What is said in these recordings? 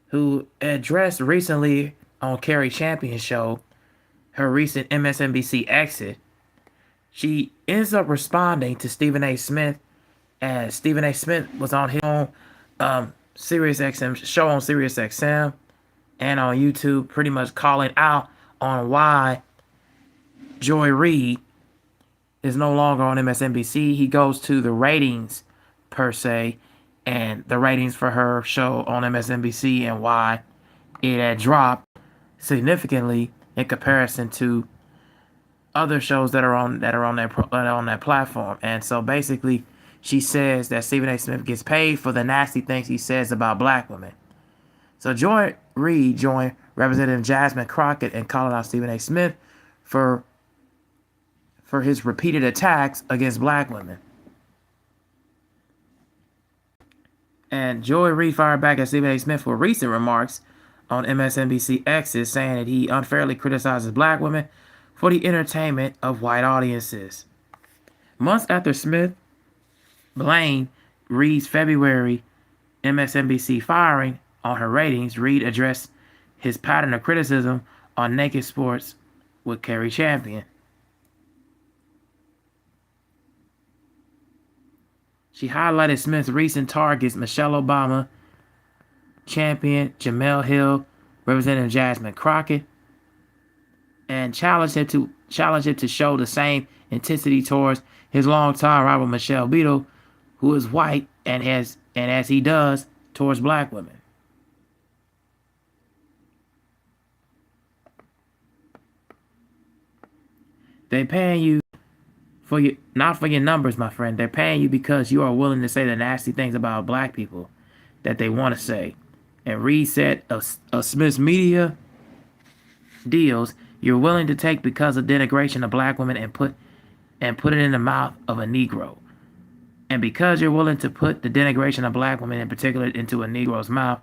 who addressed recently on Carrie Champion's show her recent MSNBC exit. She ends up responding to Stephen A. Smith, as Stephen A. Smith was on his own Sirius XM show on Sirius XM and on YouTube, pretty much calling out on why Joy Reid is no longer on MSNBC. He goes to the ratings per se, and the ratings for her show on MSNBC and why it had dropped significantly in comparison to other shows that are on that platform. And so basically, she says that Stephen A. Smith gets paid for the nasty things he says about black women. So Joy Reid joined Representative Jasmine Crockett in calling out Stephen A. Smith for his repeated attacks against black women. And Joy Reid fired back at Stephen A. Smith for recent remarks on MSNBC X's, saying that he unfairly criticizes black women for the entertainment of white audiences. Months after Smith blamed Reid's February MSNBC firing on her ratings, Reid addressed his pattern of criticism on Naked Sports with Carrie Champion. She highlighted Smith's recent targets: Michelle Obama, Champion, Jamel Hill, Representative Jasmine Crockett, and challenged him to show the same intensity towards his longtime rival Michelle Beadle, who is white, and as he does towards black women. They're paying you for not for your numbers, my friend. They're paying you because you are willing to say the nasty things about black people that they want to say. And Reid said of Smith's media deals, you're willing to take because of denigration of black women and put it in the mouth of a Negro. And because you're willing to put the denigration of black women in particular into a Negro's mouth,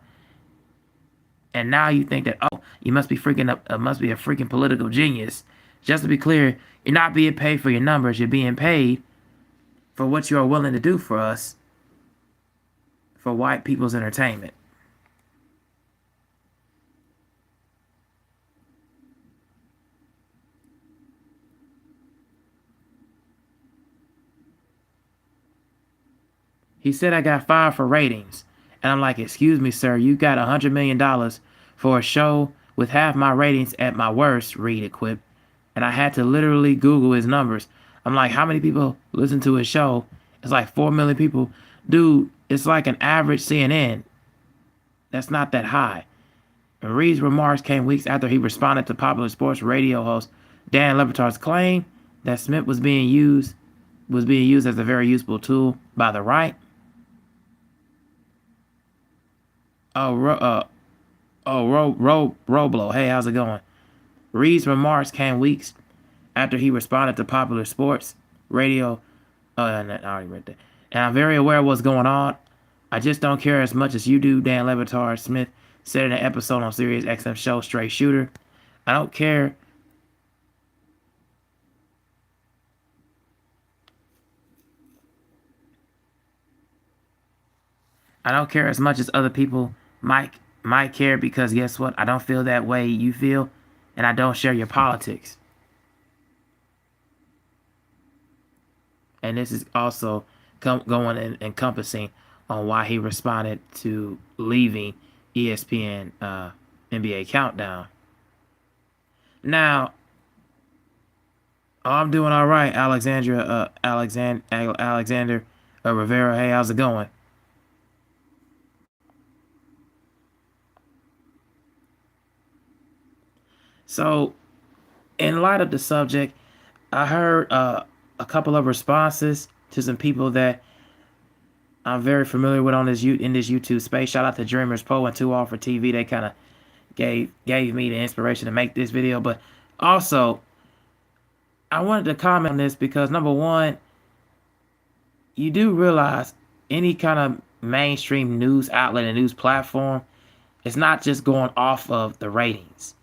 and now you think that, oh, you must be a freaking political genius. Just to be clear, you're not being paid for your numbers. You're being paid for what you are willing to do for us, for white people's entertainment. He said I got fired for ratings. And I'm like, excuse me, sir, you got $100 million for a show with half my ratings at my worst, Reid equipped. And I had to literally Google his numbers. I'm like, how many people listen to his show? It's like 4 million people. Dude, it's like an average CNN. That's not that high. And Reid's remarks came weeks after he responded to popular sports radio host Dan Le Batard's claim that Smith was being used as a very useful tool by the right. Roblo, hey, how's it going? Reid's remarks came weeks after he responded to popular sports radio. I already read that. And I'm very aware of what's going on. I just don't care as much as you do, Dan Le Batard, Smith said in an episode on Sirius XM show Straight Shooter. I don't care. I don't care as much as other people might care, because guess what? I don't feel that way you feel, and I don't share your politics. And this is also going and encompassing on why he responded to leaving ESPN NBA Countdown. Now, I'm doing all right, Alexander Rivera. Hey, how's it going? So, in light of the subject, I heard a couple of responses to some people that I'm very familiar with in this YouTube space. Shout out to Dreamers Poe and 2 All for TV. They kind of gave me the inspiration to make this video. But also, I wanted to comment on this because, number one, you do realize any kind of mainstream news outlet and news platform is not just going off of the ratings.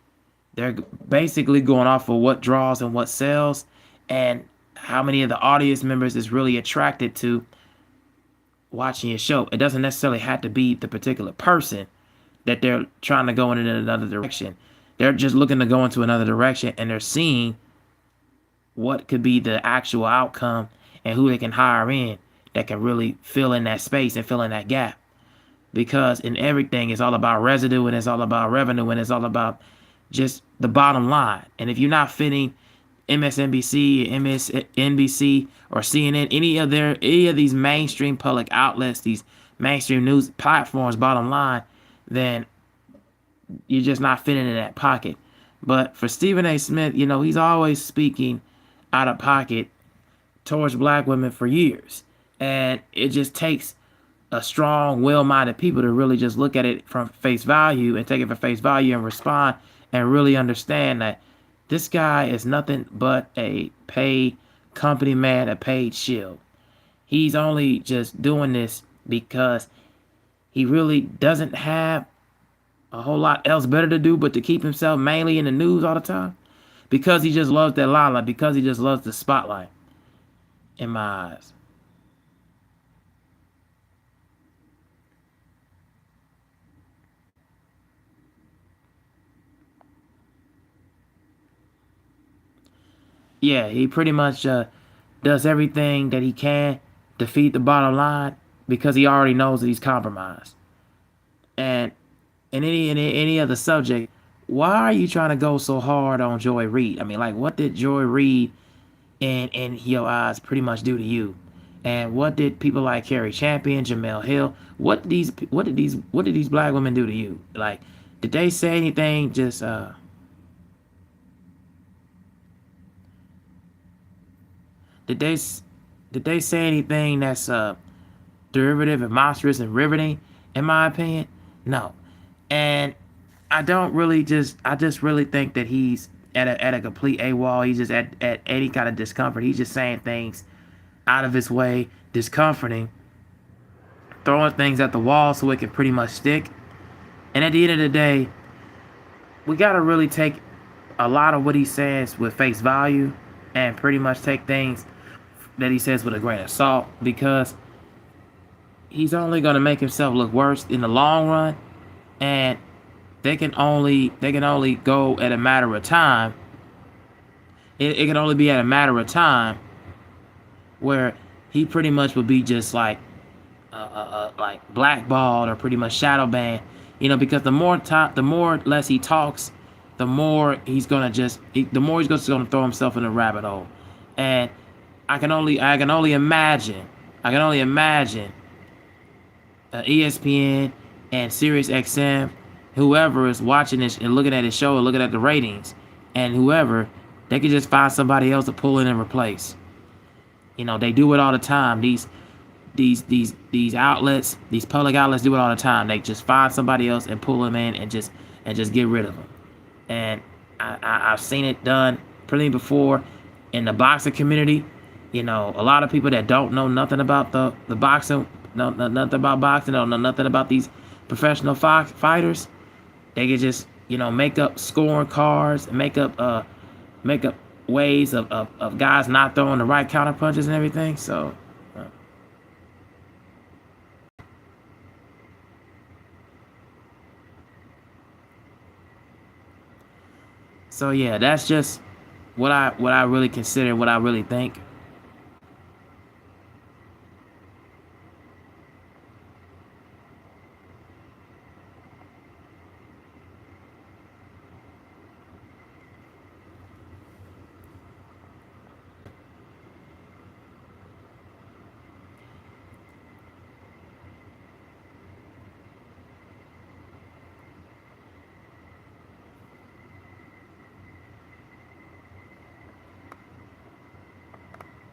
They're basically going off of what draws and what sells, and how many of the audience members is really attracted to watching your show. It doesn't necessarily have to be the particular person that they're trying to go in another direction. They're just looking to go into another direction, and they're seeing what could be the actual outcome and who they can hire in that can really fill in that space and fill in that gap. Because in everything, it's all about residue, and it's all about revenue, and it's all about just the bottom line. And if you're not fitting MSNBC, MSNBC, or CNN, any of these mainstream public outlets, these mainstream news platforms, bottom line, then you're just not fitting in that pocket. But for Stephen A. Smith, he's always speaking out of pocket towards black women for years. And it just takes a strong, well-minded people to really just look at it from face value and take it for face value and respond and really understand that this guy is nothing but a paid company man, a paid shield. He's only just doing this because he really doesn't have a whole lot else better to do but to keep himself mainly in the news all the time. Because he just loves that limelight, because he just loves the spotlight, in my eyes. Yeah, he pretty much does everything that he can to feed the bottom line because he already knows that he's compromised. And in any other subject, why are you trying to go so hard on Joy Reid? I mean, like, what did Joy Reid in your eyes pretty much do to you? And what did people like Carrie Champion, Jamel Hill, what did these black women do to you? Like, did they say anything? Did they did they say anything that's derivative and monstrous and riveting? In my opinion, no. And I just really think that he's at a complete AWOL. He's just at any kind of discomfort. He's just saying things out of his way, discomforting, throwing things at the wall so it can pretty much stick. And at the end of the day, we gotta really take a lot of what he says with face value and pretty much take things that he says with a grain of salt, because he's only gonna make himself look worse in the long run. And they can only go at a matter of time. It can only be at a matter of time where he pretty much would be just like blackballed or pretty much shadow banned. Because the more less he talks, the more he's just gonna throw himself in a rabbit hole. And I can only imagine ESPN and Sirius XM, whoever is watching this and looking at his show and looking at the ratings, and whoever, they could just find somebody else to pull in and replace. They do it all the time. These outlets, these public outlets do it all the time. They just find somebody else and pull them in and just get rid of them. And I've seen it done plenty before in the boxing community. A lot of people that don't know nothing about the boxing, nothing about boxing, don't know nothing about these professional fighters. They could just make up scoring cards and make up ways of guys not throwing the right counter punches and everything. So yeah, that's just what I really consider, what I really think.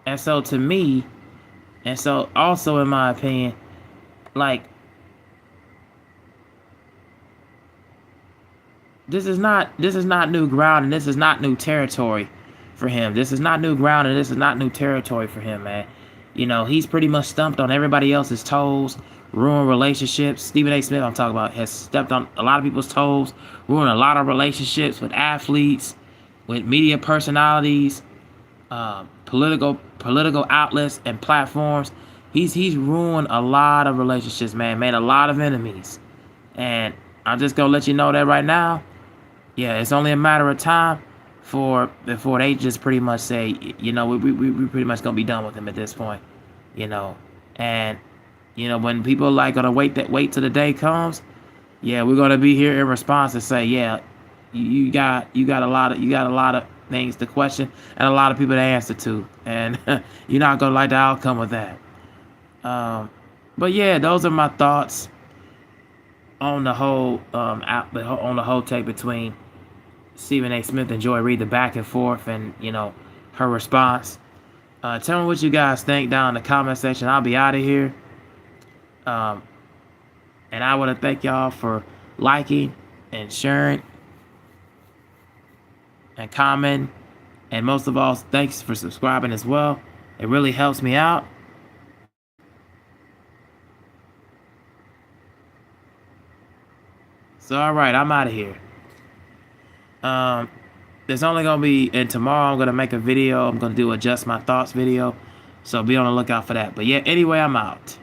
And so to me, and so also in my opinion, like, this is not new ground, and this is not new territory for him. This is not new ground, and this is not new territory for him, man. He's pretty much stumped on everybody else's toes, ruined relationships. Stephen A. Smith, I'm talking about, has stepped on a lot of people's toes, ruined a lot of relationships with athletes, with media personalities, political outlets and platforms. He's ruined a lot of relationships, man. Made a lot of enemies, and I'm just gonna let you know that right now. Yeah, it's only a matter of time before they just pretty much say, you know, we pretty much gonna be done with him at this point, you know. And when people like gonna wait till the day comes, yeah, we're gonna be here in response to say, yeah, you got a lot of things to question and a lot of people to answer to, and you're not gonna like the outcome of that. But yeah, those are my thoughts on the whole on the whole take between Stephen A. Smith and Joy Reid, the back and forth, and her response. Tell me what you guys think down in the comment section. I'll be out of here. And I want to thank y'all for liking and sharing and commenting. And most of all, thanks for subscribing as well. It really helps me out. So, all right, I'm out of here. There's only going to be, and tomorrow I'm going to make a video. I'm going to do a Just My Thoughts video. So be on the lookout for that. But yeah, anyway, I'm out.